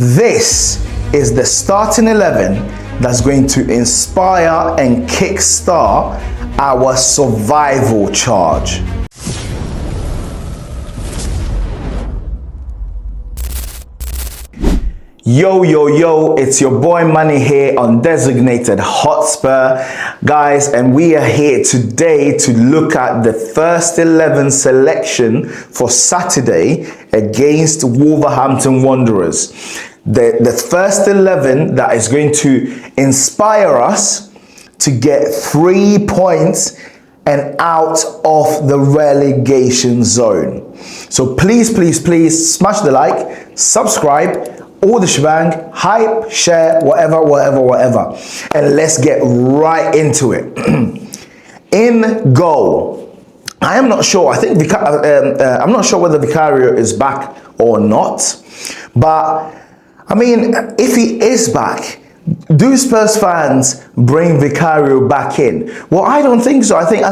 This is the starting 11 that's going to inspire and kickstart our survival charge. Yo, it's your boy Manny here on Designated Hotspur, guys, and we are here today to look at the first 11 selection for Saturday against Wolverhampton Wanderers. The first 11 that is going to inspire us to get 3 points and out of the relegation zone. So please smash the like, subscribe, all the shebang, hype, share, whatever. And let's get right into it. In goal, I am not sure. I think I'm not sure whether Vicario is back or not. But I mean, if he is back, do Spurs fans bring Vicario back in? Well, I don't think so. I think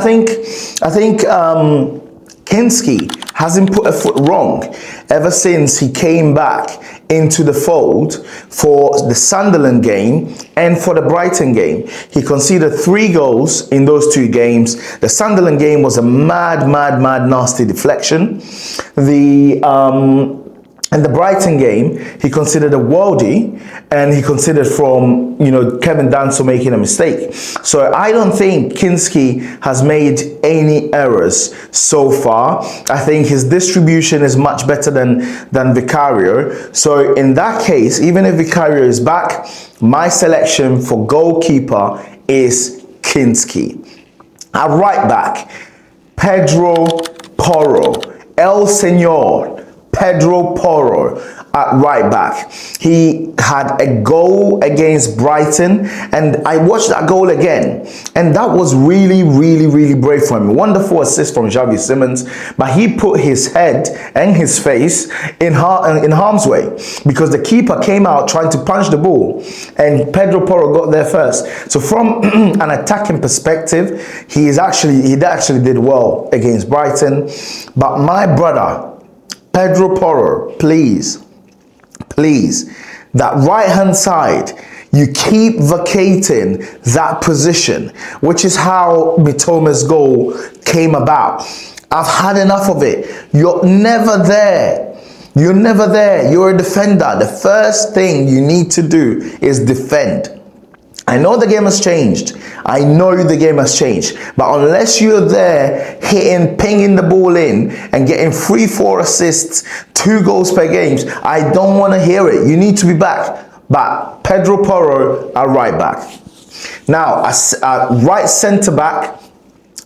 Kinski hasn't put a foot wrong ever since he came back into the fold for the Sunderland game and for the Brighton game. He conceded 3 goals in those 2 games. The Sunderland game was a mad, nasty deflection. And the Brighton game, he considered a worldie, and he considered from, Kevin Danso making a mistake. So I don't think Kinski has made any errors so far. I think his distribution is much better than Vicario. So in that case, even if Vicario is back, my selection for goalkeeper is Kinski. At right back, Pedro Porro, El Señor, Pedro Porro at right back. He had a goal against Brighton, and I watched that goal again, and that was really brave for him. Wonderful assist from Xavi Simons, but he put his head and his face in harm's way because the keeper came out trying to punch the ball, and Pedro Porro got there first. So from an attacking perspective, he actually did well against Brighton. But my brother Pedro Porro, please, that right-hand side, you keep vacating that position, which is how Mitoma's goal came about. I've had enough of it. You're never there. You're a defender. The first thing you need to do is defend. I know the game has changed. But unless you're there pinging the ball in and getting 3-4 assists, 2 goals per game, I don't want to hear it. You need to be back. But Pedro Porro at right back. Now, right centre back,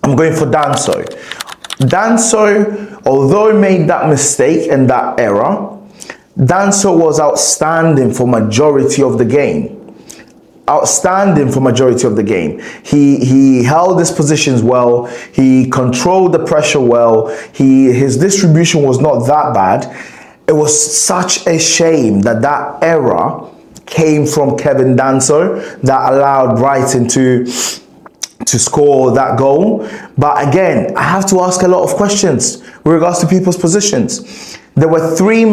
I'm going for Danso. Danso, although he made that mistake and that error, Danso was outstanding for majority of the game. He held his positions well. He controlled the pressure well. His distribution was not that bad. It was such a shame that error came from Kevin Danso that allowed Brighton to score that goal. But again, I have to ask a lot of questions with regards to people's positions. There were 3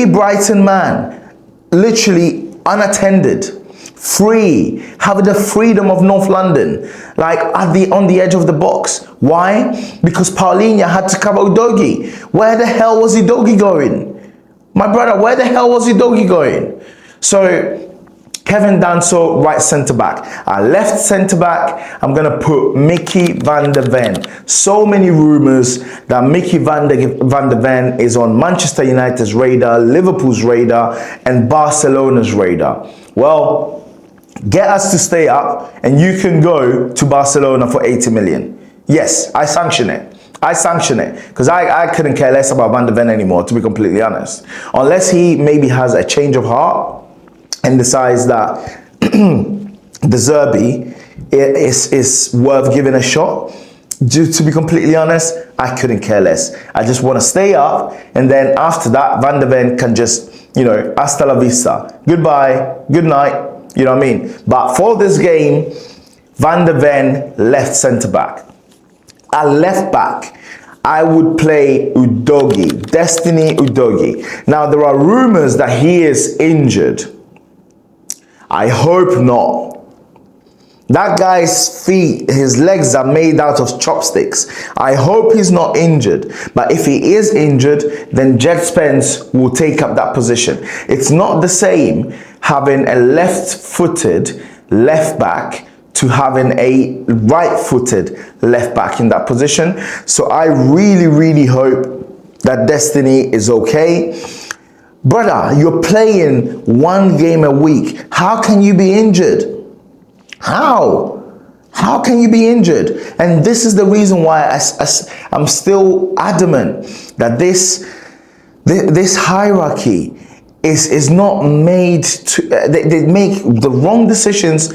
Brighton men, literally unattended, free, having the freedom of North London, like on the edge of the box. Why? Because Paulinho had to cover Udogie. Where the hell was Udogie going? My brother, where the hell was Udogie going? So Kevin Danso, right centre back. Left centre back, I'm gonna put Mickey van der Ven. So many rumours that Mickey van der Ven is on Manchester United's radar, Liverpool's radar, and Barcelona's radar. Well, get us to stay up and you can go to Barcelona for 80 million. Yes, I sanction it because I couldn't care less about Van der Ven anymore, to be completely honest. Unless he maybe has a change of heart and decides that the Zerbi is worth giving a shot. To be completely honest, I couldn't care less. I just want to stay up, and then after that, Van der Ven can just, hasta la vista. Goodbye, good night. You know what I mean? But for this game, Van der Ven left centre back. At left back, I would play Udogie, Destiny Udogie. Now, there are rumors that he is injured. I hope not. That guy's feet, his legs are made out of chopsticks. I hope he's not injured. But if he is injured, then Jed Spence will take up that position. It's not the same having a left-footed left back to having a right-footed left back in that position. So I really, really hope that Destiny is okay. Brother, you're playing one game a week. How can you be injured? How can you be injured? And this is the reason why I'm still adamant that this hierarchy is not made to, they make the wrong decisions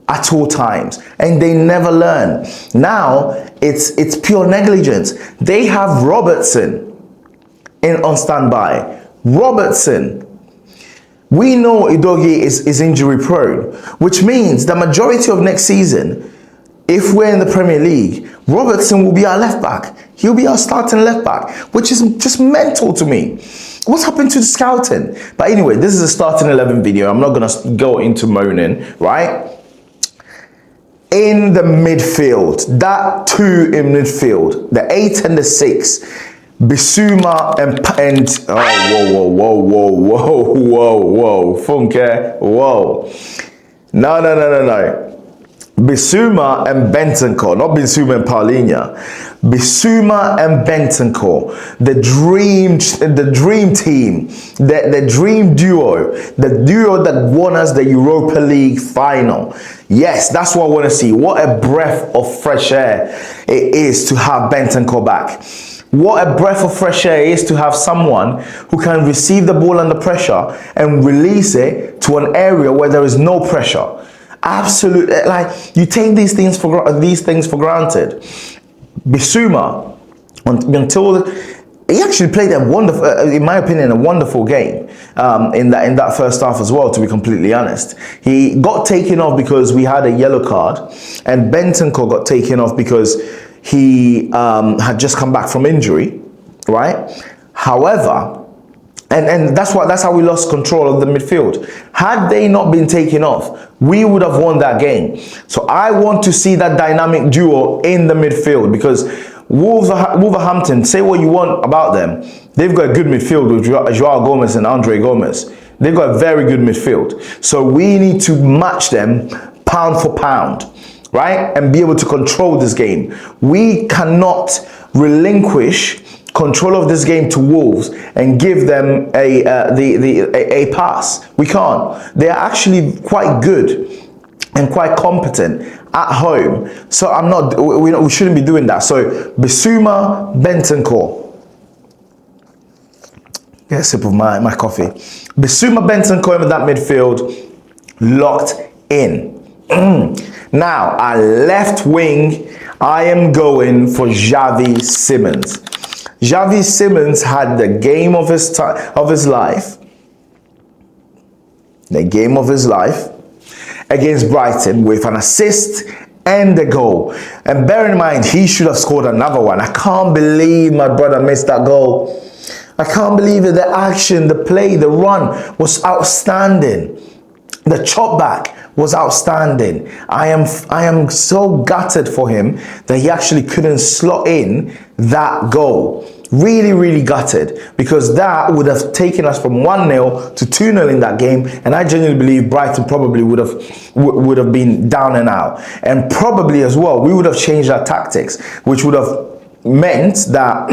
at all times and they never learn. Now it's pure negligence. They have Robertson on standby. Robertson. We know Udogie is injury prone, which means the majority of next season, if we're in the Premier League, Robertson will be our left back. He'll be our starting left back, which is just mental to me. What's happened to the scouting? But anyway, this is a starting 11 video. I'm not going to go into moaning, right? In the midfield, that two in midfield, the 8 and the 6, Bissouma and whoa, Funke, whoa. No. Bissouma and Bentancur, not Bissouma and Paulinho. Bissouma and Bentancur, the dream team, the dream duo, the duo that won us the Europa League final. Yes, that's what I want to see. What a breath of fresh air it is to have Bentancur back. What a breath of fresh air it is to have someone who can receive the ball under pressure and release it to an area where there is no pressure. Absolutely, like you take these things for granted. Bissouma, until he actually played a wonderful, in my opinion, a wonderful game in that first half as well. To be completely honest, he got taken off because we had a yellow card, and Bentancur got taken off because he had just come back from injury, right? However, and that's how we lost control of the midfield. Had they not been taken off, we would have won that game. So I want to see that dynamic duo in the midfield, because Wolverhampton, say what you want about them, they've got a good midfield with Joao Gomez and Andre Gomez. They've got a very good midfield. So we need to match them pound for pound, right? And be able to control this game. We cannot relinquish control of this game to Wolves and give them a pass. We can't. They are actually quite good and quite competent at home. So we shouldn't be doing that. So Bissouma, Bentancur. Get a sip of my coffee. Bissouma, Bentancur in that midfield, locked in. Now, our left wing, I am going for Xavi Simons. Xavi Simons had the game of his life. The game of his life against Brighton with an assist and a goal. And bear in mind, he should have scored another one. I can't believe my brother missed that goal. I can't believe it. The action, the play, the run was outstanding. The chop back was outstanding. I am so gutted for him that he actually couldn't slot in that goal. Really, really gutted, because that would have taken us from 1-0 to 2-0 in that game, and I genuinely believe Brighton probably would have been down and out, and probably as well we would have changed our tactics, which would have meant that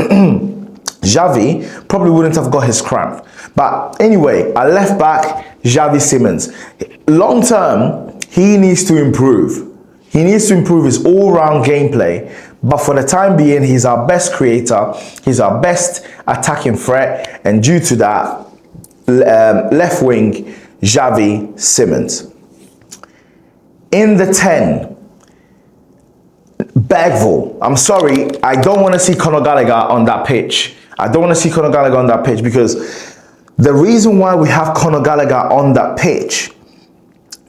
Xavi probably wouldn't have got his cramp. But anyway, I left back Xavi Simons. Long term, he needs to improve. He needs to improve his all-round gameplay. But for the time being, he's our best creator. He's our best attacking threat. And due to that, left wing, Xavi Simons. In the 10, Bergvall. I'm sorry, I don't want to see Conor Gallagher on that pitch. I don't want to see Conor Gallagher on that pitch, because the reason why we have Conor Gallagher on that pitch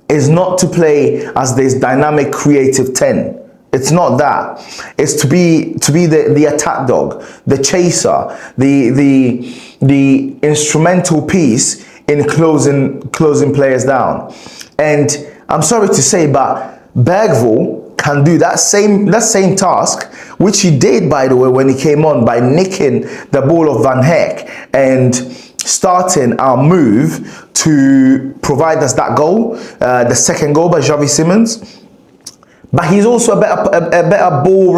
is not to play as this dynamic, creative 10. It's not that. It's to be the attack dog, the chaser, the instrumental piece in closing players down. And I'm sorry to say, but Bergvall can do that same task, which he did, by the way, when he came on, by nicking the ball of Van Heck and starting our move to provide us that goal, the second goal by Xavi Simons. But he's also a better ball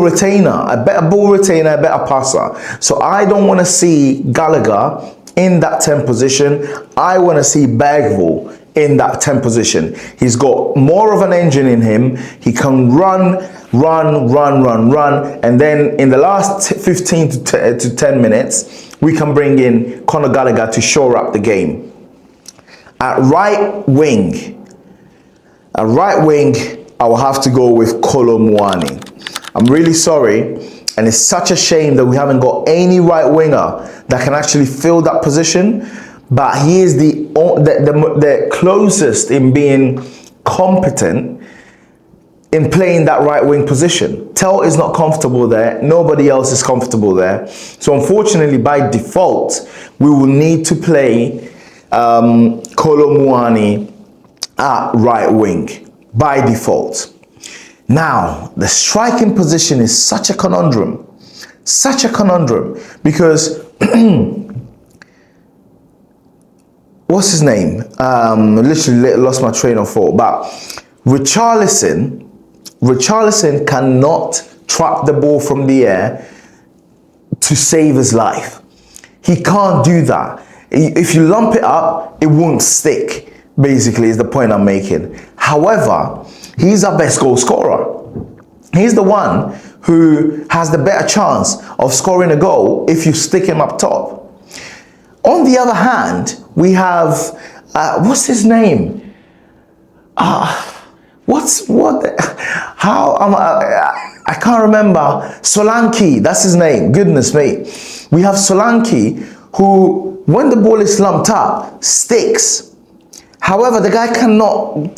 retainer, a better passer. So I don't want to see Gallagher in that 10 position. I want to see Bergvall in that 10 position. He's got more of an engine in him. He can run, and then in the last 15 to 10 minutes, we can bring in Conor Gallagher to shore up the game. At right wing, I will have to go with Kolo Muani. I'm really sorry, and it's such a shame that we haven't got any right winger that can actually fill that position, but he is the closest in being competent in playing that right wing position. Tell is not comfortable there. Nobody else is comfortable there. So unfortunately, by default, we will need to play Kolo Muani at right wing. By default. Now, the striking position is such a conundrum, because what's his name? Literally lost my train of thought. But Richarlison cannot trap the ball from the air to save his life. He can't do that. If you lump it up, it won't stick. Basically, is the point I'm making. However, he's our best goal scorer. He's the one who has the better chance of scoring a goal if you stick him up top. On the other hand, we have what's his name? I can't remember. Solanke, that's his name. Goodness me. We have Solanke, who, when the ball is lumped up, sticks. However, the guy cannot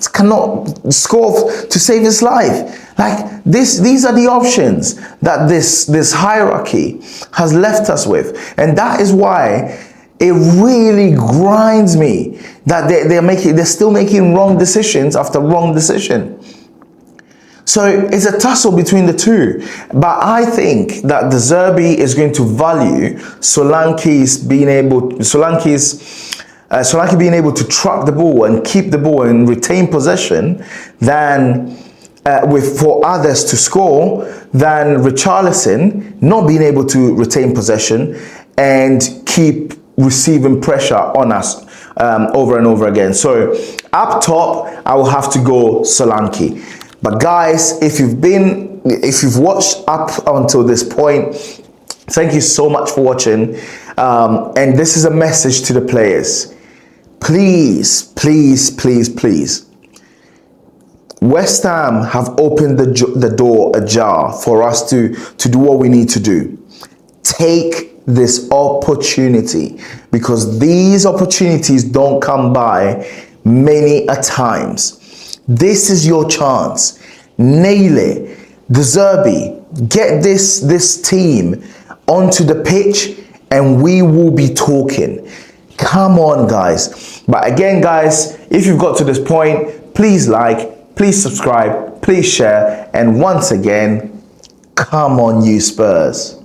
score to save his life. Like this, these are the options that this hierarchy has left us with, and that is why it really grinds me that they're still making wrong decisions after wrong decision. So it's a tussle between the two, but I think that De Zerbi is going to value Solanke being able to track the ball and keep the ball and retain possession than for others to score, than Richarlison not being able to retain possession and keep receiving pressure on us over and over again. So up top, I will have to go Solanke. But guys, if you've watched up until this point, thank you so much for watching. And this is a message to the players. Please, West Ham have opened the door ajar for us to do what we need to do. Take this opportunity, because these opportunities don't come by many a times. This is your chance. Nail it. De Zerbi, get this team onto the pitch and we will be talking. Come on, guys. But again, guys, if you've got to this point, please like, please subscribe, please share, and once again, come on, you Spurs.